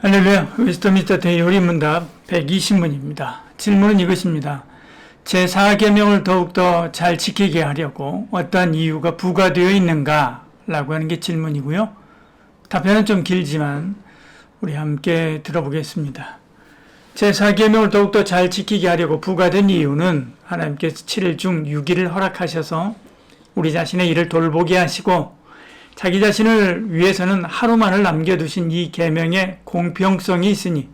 할렐루야, 웨스트민스터 대요리문답 120문입니다. 질문은 이것입니다. 제4계명을 더욱더 잘 지키게 하려고 어떠한 이유가 부과되어 있는가? 라고 하는 게 질문이고요. 답변은 좀 길지만 우리 함께 들어보겠습니다. 제4계명을 더욱더 잘 지키게 하려고 부과된 이유는 하나님께서 7일 중 6일을 허락하셔서 우리 자신의 일을 돌보게 하시고 자기 자신을 위해서는 하루만을 남겨두신 이 계명의 공평성이 있으니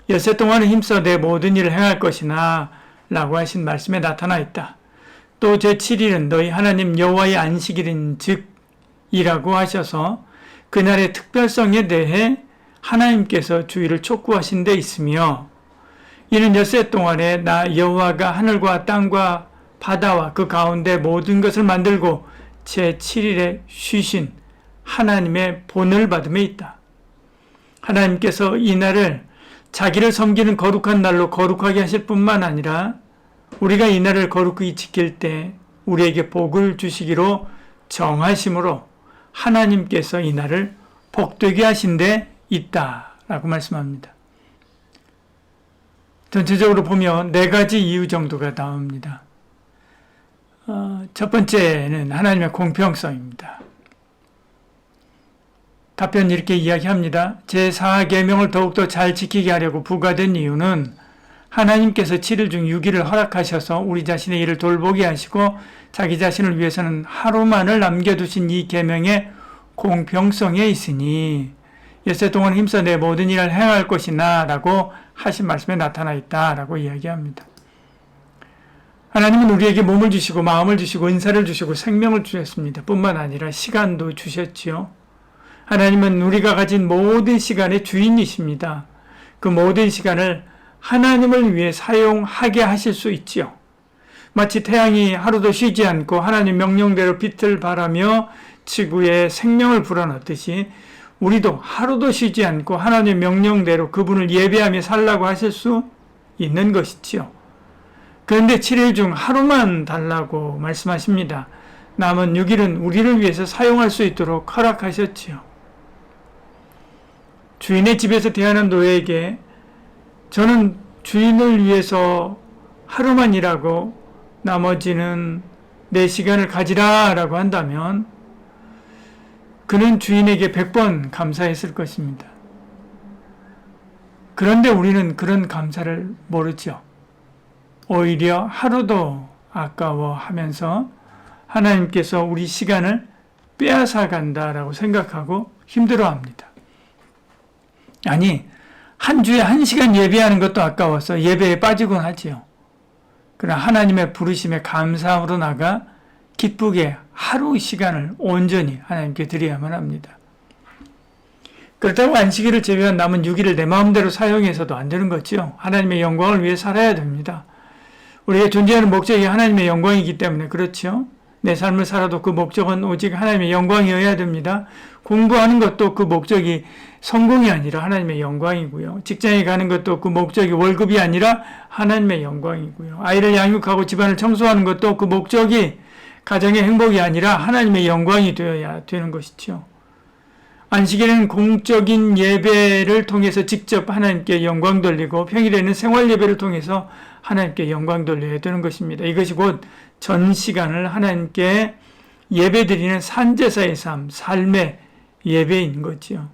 엿새 동안은 힘써 내 모든 일을 행할 것이나 라고 하신 말씀에 나타나 있다. 또 제7일은 너희 하나님 여호와의 안식일인 즉 이라고 하셔서 그날의 특별성에 대해 하나님께서 주의를 촉구하신 데 있으며 이는 엿새 동안에 나 여호와가 하늘과 땅과 바다와 그 가운데 모든 것을 만들고 제7일에 쉬신 하나님의 본을 받음에 있다. 하나님께서 이 날을 자기를 섬기는 거룩한 날로 거룩하게 하실 뿐만 아니라 우리가 이 날을 거룩히 지킬 때 우리에게 복을 주시기로 정하심으로 하나님께서 이 날을 복되게 하신 데 있다라고 말씀합니다. 전체적으로 보면 4가지 이유 정도가 나옵니다. 첫 번째는 하나님의 공평성입니다. 답변 이렇게 이야기합니다. 제4계명을 더욱더 잘 지키게 하려고 부과된 이유는 하나님께서 7일 중 6일을 허락하셔서 우리 자신의 일을 돌보게 하시고 자기 자신을 위해서는 하루만을 남겨두신 이 계명의 공평성에 있으니 엿새 동안 힘써 내 모든 일을 행할 것이나 라고 하신 말씀에 나타나 있다라고 이야기합니다. 하나님은 우리에게 몸을 주시고 마음을 주시고 은사를 주시고 생명을 주셨습니다. 뿐만 아니라 시간도 주셨지요. 하나님은 우리가 가진 모든 시간의 주인이십니다. 그 모든 시간을 하나님을 위해 사용하게 하실 수 있지요. 마치 태양이 하루도 쉬지 않고 하나님 명령대로 빛을 발하며 지구에 생명을 불어넣듯이 우리도 하루도 쉬지 않고 하나님 명령대로 그분을 예배하며 살라고 하실 수 있는 것이지요. 그런데 7일 중 하루만 달라고 말씀하십니다. 남은 6일은 우리를 위해서 사용할 수 있도록 허락하셨지요. 주인의 집에서 대하는 노예에게 저는 주인을 위해서 하루만 일하고 나머지는 내 시간을 가지라 라고 한다면 그는 주인에게 100번 감사했을 것입니다. 그런데 우리는 그런 감사를 모르죠. 오히려 하루도 아까워하면서 하나님께서 우리 시간을 빼앗아 간다라고 생각하고 힘들어합니다. 아니, 한 주에 1시간 예배하는 것도 아까워서 예배에 빠지곤 하지요. 그러나 하나님의 부르심에 감사함으로 나가 기쁘게 하루 시간을 온전히 하나님께 드려야만 합니다. 그렇다고 안식일을 제외한 남은 6일을 내 마음대로 사용해서도 안 되는 거죠. 하나님의 영광을 위해 살아야 됩니다. 우리가 존재하는 목적이 하나님의 영광이기 때문에 그렇죠. 내 삶을 살아도 그 목적은 오직 하나님의 영광이어야 됩니다. 공부하는 것도 그 목적이 성공이 아니라 하나님의 영광이고요. 직장에 가는 것도 그 목적이 월급이 아니라 하나님의 영광이고요. 아이를 양육하고 집안을 청소하는 것도 그 목적이 가정의 행복이 아니라 하나님의 영광이 되어야 되는 것이죠. 안식일에는 공적인 예배를 통해서 직접 하나님께 영광 돌리고 평일에는 생활 예배를 통해서 하나님께 영광 돌려야 되는 것입니다. 이것이 곧 전 시간을 하나님께 예배드리는 산제사의 삶, 삶의 예배인 거지요.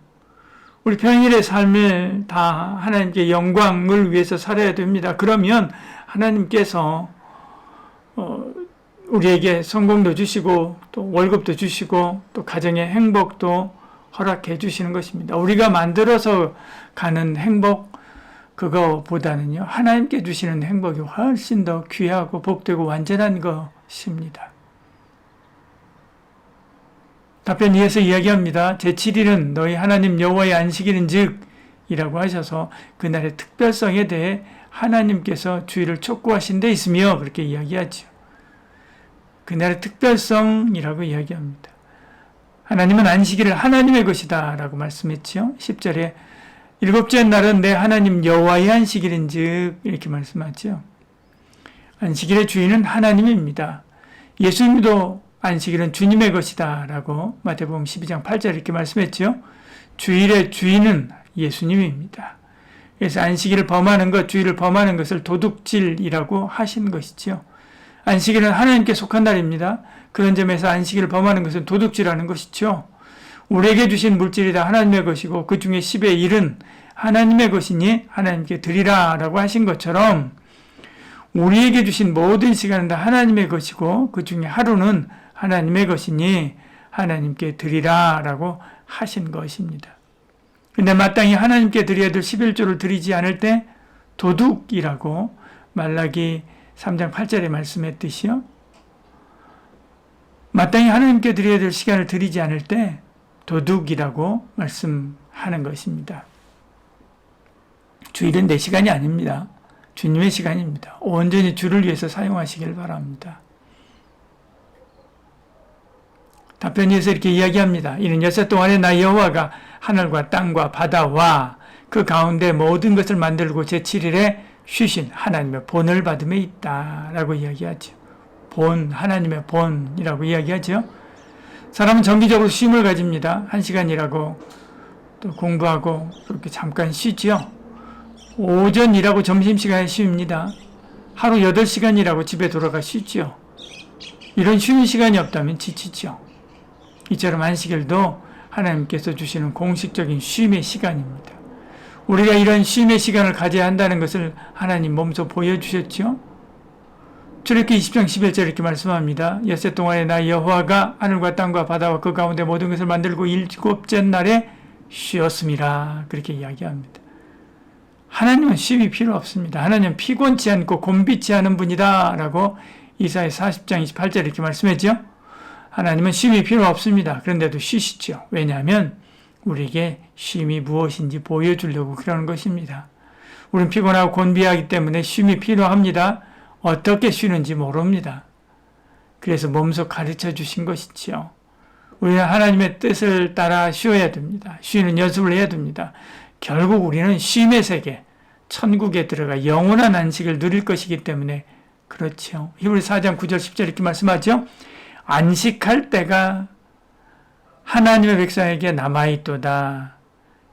우리 평일의 삶을 다 하나님께 영광을 위해서 살아야 됩니다. 그러면 하나님께서 우리에게 성공도 주시고 또 월급도 주시고 또 가정의 행복도 허락해 주시는 것입니다. 우리가 만들어서 가는 행복 그거보다는요 하나님께 주시는 행복이 훨씬 더 귀하고 복되고 완전한 것입니다. 답변 이어서 이야기합니다. 제7일은 너희 하나님 여호와의 안식일인 즉 이라고 하셔서 그날의 특별성에 대해 하나님께서 주의를 촉구하신 데 있으며 그렇게 이야기하죠. 그날의 특별성이라고 이야기합니다. 하나님은 안식일을 하나님의 것이다 라고 말씀했죠. 10절에 7째 날은 내 하나님 여호와의 안식일인즉 이렇게 말씀하죠. 안식일의 주인은 하나님입니다. 예수님도 안식일은 주님의 것이다 라고 마태복음 12장 8절 이렇게 말씀했죠. 주일의 주인은 예수님입니다. 그래서 안식일을 범하는 것, 주일을 범하는 것을 도둑질이라고 하신 것이죠. 안식일은 하나님께 속한 날입니다. 그런 점에서 안식일을 범하는 것은 도둑질하는 것이죠. 우리에게 주신 물질이 다 하나님의 것이고 그 중에 10의 1은 하나님의 것이니 하나님께 드리라 라고 하신 것처럼 우리에게 주신 모든 시간은 다 하나님의 것이고 그 중에 하루는 하나님의 것이니 하나님께 드리라 라고 하신 것입니다. 근데 마땅히 하나님께 드려야 될 11조를 드리지 않을 때 도둑이라고 말라기 3장 8절에 말씀했듯이요. 마땅히 하나님께 드려야 될 시간을 드리지 않을 때 도둑이라고 말씀하는 것입니다. 주일은 내 시간이 아닙니다. 주님의 시간입니다. 온전히 주를 위해서 사용하시길 바랍니다. 답변에서 이렇게 이야기합니다. 이는 여섯 동안에 나 여호와가 하늘과 땅과 바다와 그 가운데 모든 것을 만들고 제7일에 쉬신 하나님의 본을 받음에 있다라고 이야기하죠. 본, 하나님의 본이라고 이야기하죠. 사람은 정기적으로 쉼을 가집니다. 1시간 일하고 또 공부하고 그렇게 잠깐 쉬죠. 오전 일하고 점심시간에 쉽니다. 하루 8시간 일하고 집에 돌아가 쉬죠. 이런 쉬는 시간이 없다면 지치죠. 이처럼 안식일도 하나님께서 주시는 공식적인 쉼의 시간입니다. 우리가 이런 쉼의 시간을 가져야 한다는 것을 하나님 몸소 보여주셨죠. 출애굽기 20장 11절 이렇게 말씀합니다. 엿새 동안에 나 여호와가 하늘과 땅과 바다와 그 가운데 모든 것을 만들고 7째 날에 쉬었습니다. 그렇게 이야기합니다. 하나님은 쉼이 필요 없습니다. 하나님은 피곤치 않고 곤비치 않은 분이다 라고 이사야 40장 28절 이렇게 말씀했죠. 하나님은 쉼이 필요 없습니다. 그런데도 쉬시죠. 왜냐하면 우리에게 쉼이 무엇인지 보여주려고 그러는 것입니다. 우리는 피곤하고 곤비하기 때문에 쉼이 필요합니다. 어떻게 쉬는지 모릅니다. 그래서 몸소 가르쳐 주신 것이지요. 우리는 하나님의 뜻을 따라 쉬어야 됩니다. 쉬는 연습을 해야 됩니다. 결국 우리는 쉼의 세계, 천국에 들어가 영원한 안식을 누릴 것이기 때문에 그렇죠. 히브리 4장 9절 10절 이렇게 말씀하죠. 안식할 때가 하나님의 백성에게 남아있도다.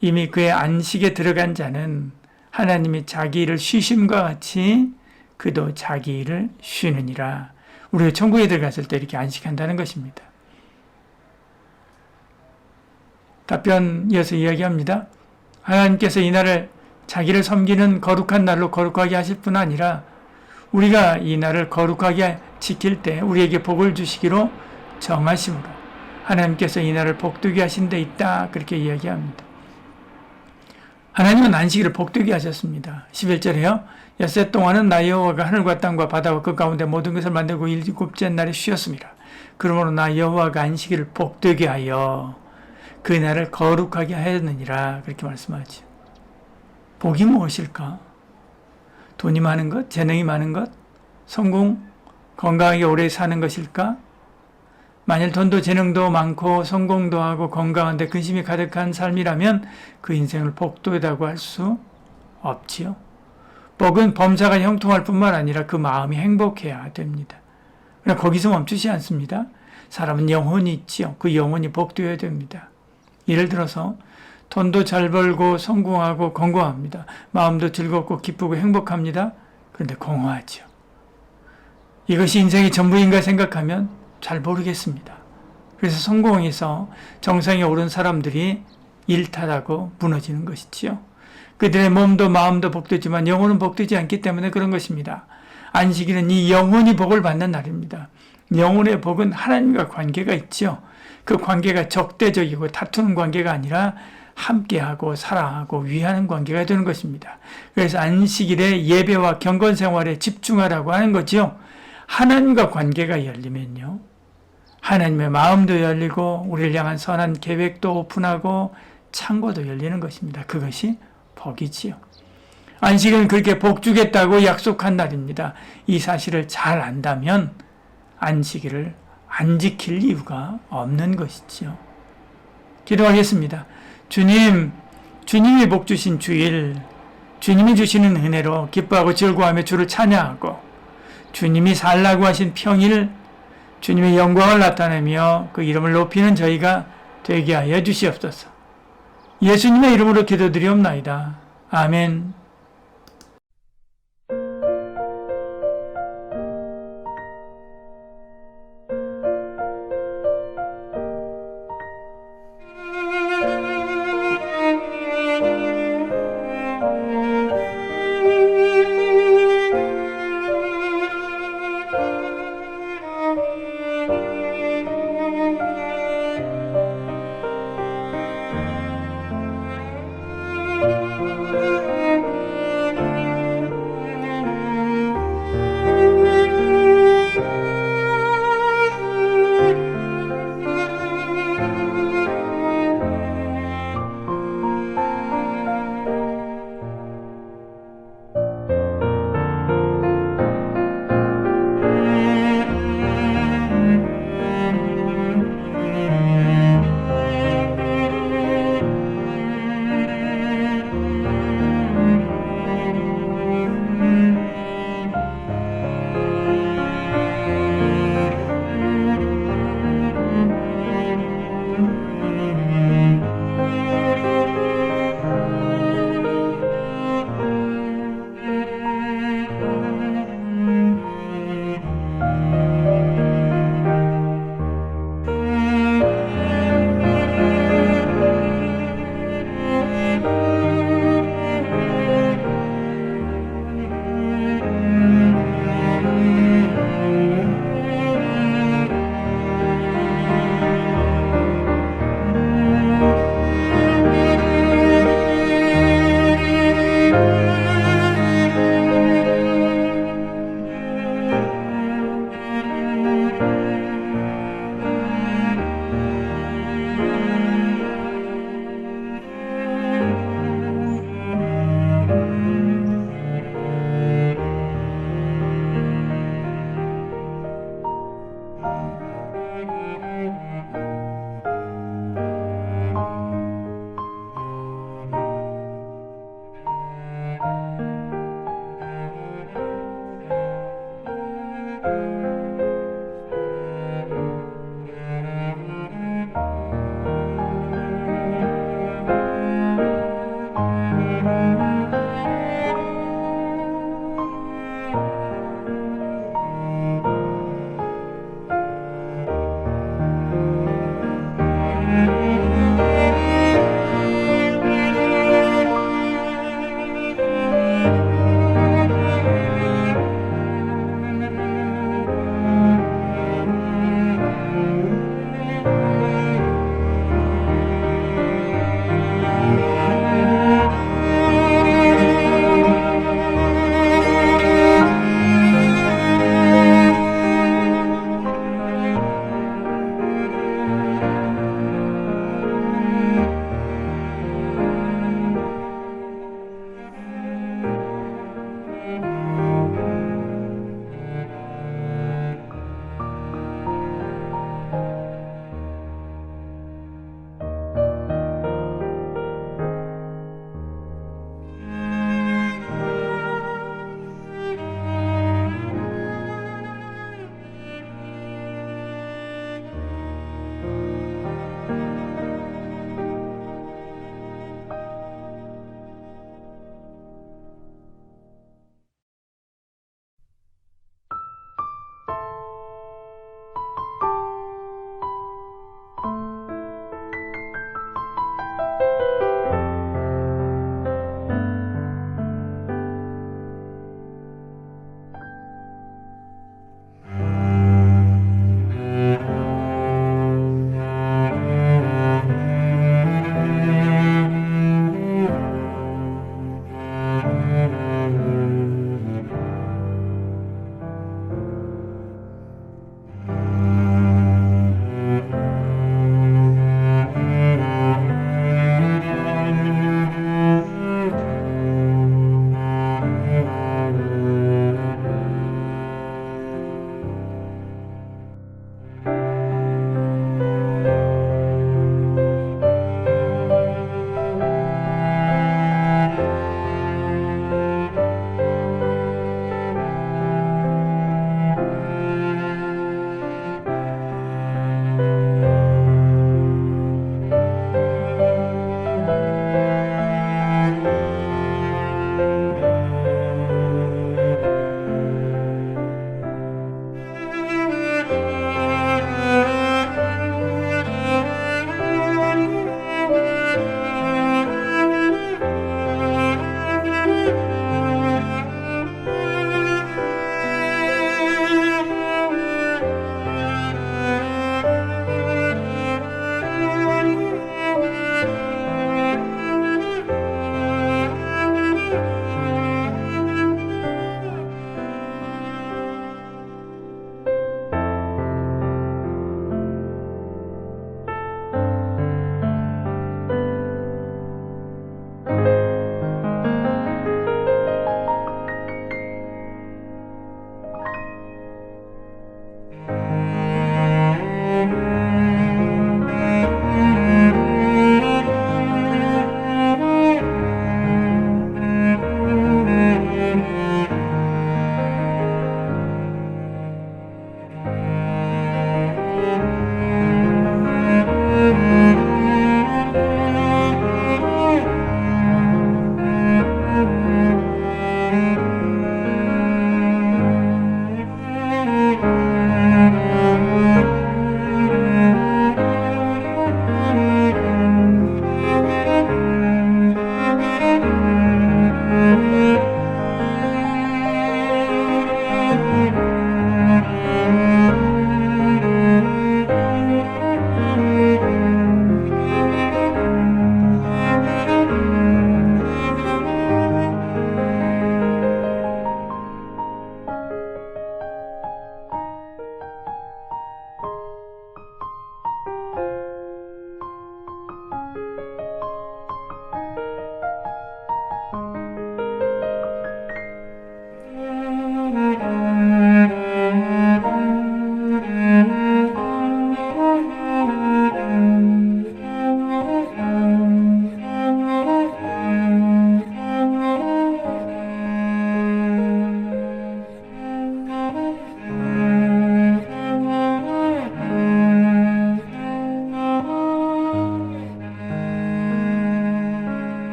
이미 그의 안식에 들어간 자는 하나님이 자기 일을 쉬심과 같이 그도 자기 일을 쉬느니라. 우리가 천국에 들어갔을 때 이렇게 안식한다는 것입니다. 답변 이어서 이야기합니다. 하나님께서 이 날을 자기를 섬기는 거룩한 날로 거룩하게 하실 뿐 아니라 우리가 이 날을 거룩하게 지킬 때 우리에게 복을 주시기로 정하심으로 하나님께서 이 날을 복되게 하신 데 있다. 그렇게 이야기합니다. 하나님은 안식일을 복되게 하셨습니다. 11절에요. 엿새 동안은 나 여호와가 하늘과 땅과 바다와 그 가운데 모든 것을 만들고 7째 날에 쉬었습니다. 그러므로 나 여호와가 안식일을 복되게 하여 그 날을 거룩하게 하였느니라. 그렇게 말씀하죠. 복이 무엇일까? 돈이 많은 것? 재능이 많은 것? 성공? 건강하게 오래 사는 것일까? 만일 돈도 재능도 많고 성공도 하고 건강한데 근심이 가득한 삶이라면 그 인생을 복되다고 할 수 없지요. 복은 범사가 형통할 뿐만 아니라 그 마음이 행복해야 됩니다. 그러나 거기서 멈추지 않습니다. 사람은 영혼이 있지요. 그 영혼이 복되어야 됩니다. 예를 들어서 돈도 잘 벌고 성공하고 건강합니다. 마음도 즐겁고 기쁘고 행복합니다. 그런데 공허하죠. 이것이 인생의 전부인가 생각하면 잘 모르겠습니다. 그래서 성공해서 정상에 오른 사람들이 일탈하고 무너지는 것이지요. 그들의 몸도 마음도 복되지만 영혼은 복되지 않기 때문에 그런 것입니다. 안식일은 이 영혼이 복을 받는 날입니다. 영혼의 복은 하나님과 관계가 있죠. 그 관계가 적대적이고 다투는 관계가 아니라 함께하고 사랑하고 위하는 관계가 되는 것입니다. 그래서 안식일에 예배와 경건 생활에 집중하라고 하는 거죠. 하나님과 관계가 열리면요. 하나님의 마음도 열리고 우리를 향한 선한 계획도 오픈하고 창고도 열리는 것입니다. 그것이 복이지요. 안식일은 그렇게 복 주겠다고 약속한 날입니다. 이 사실을 잘 안다면 안식일을 안 지킬 이유가 없는 것이지요. 기도하겠습니다. 주님, 주님이 복 주신 주일, 주님이 주시는 은혜로 기뻐하고 즐거워하며 주를 찬양하고 주님이 살라고 하신 평일, 주님의 영광을 나타내며 그 이름을 높이는 저희가 되게 하여 주시옵소서. 예수님의 이름으로 기도드리옵나이다. 아멘.